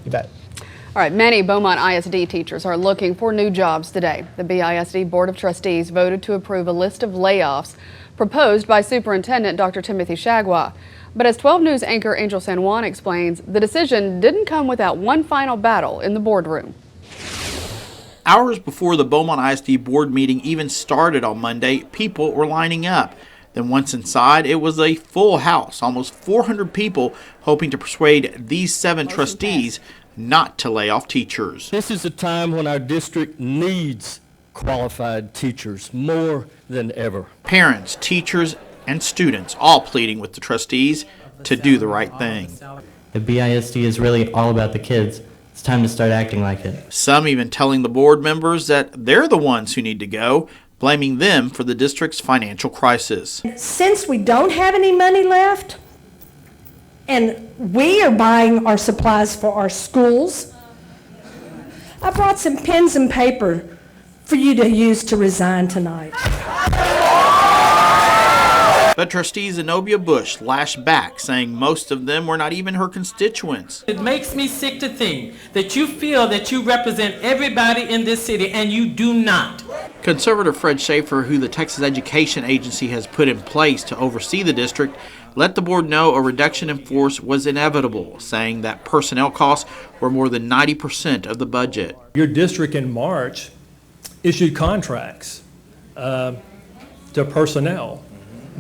You bet. All right, many Beaumont ISD teachers are looking for new jobs today. The BISD Board of Trustees voted to approve a list of layoffs proposed by Superintendent Dr. Timothy Shagwa. But as 12 News anchor Angel San Juan explains, the decision didn't come without one final battle in the boardroom. Hours before the Beaumont ISD board meeting even started on Monday, people were lining up. Then once inside, it was a full house, almost 400 people hoping to persuade these 7 trustees not to lay off teachers. This is a time when our district needs qualified teachers more than ever. Parents, teachers, and students all pleading with the trustees to do the right thing. The BISD is really all about the kids. It's time to start acting like it. Some even telling the board members that they're the ones who need to go, blaming them for the district's financial crisis. Since we don't have any money left, and we are buying our supplies for our schools, I brought some pens and paper for you to use to resign tonight. But trustee Zenobia Bush lashed back, saying most of them were not even her constituents. It makes me sick to think that you feel that you represent everybody in this city, and you do not. Conservative Fred Schaefer, who the Texas Education Agency has put in place to oversee the district, let the board know a reduction in force was inevitable, saying that personnel costs were more than 90% of the budget. Your district in March issued contracts to personnel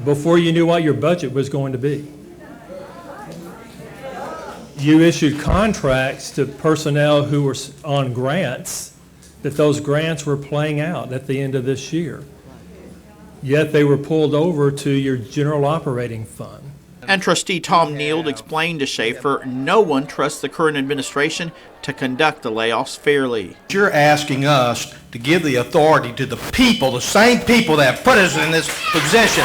before you knew what your budget was going to be. You issued contracts to personnel who were on grants, that those grants were playing out at the end of this year. Yet they were pulled over to your general operating fund. And trustee Tom Neild explained to Schaefer no one trusts the current administration to conduct the layoffs fairly. You're asking us to give the authority to the people, the same people that put us in this position.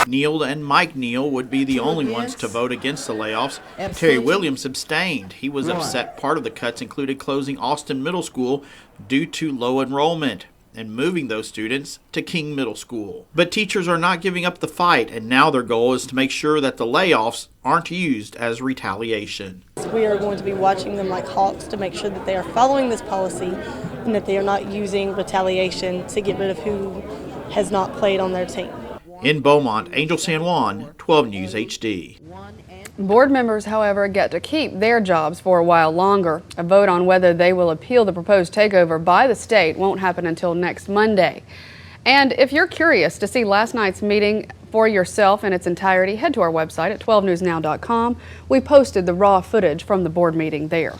Neild and Mike Neal would be the only ones to vote against the layoffs. Terry Williams abstained. He was upset part of the cuts included closing Austin Middle School due to low enrollment and moving those students to King Middle School. But teachers are not giving up the fight, and now their goal is to make sure that the layoffs aren't used as retaliation. We are going to be watching them like hawks to make sure that they are following this policy and that they are not using retaliation to get rid of who has not played on their team. In Beaumont, Angel San Juan, 12 News HD. Board members, however, get to keep their jobs for a while longer. A vote on whether they will appeal the proposed takeover by the state won't happen until next Monday. And if you're curious to see last night's meeting for yourself in its entirety, head to our website at 12newsnow.com. We posted the raw footage from the board meeting there.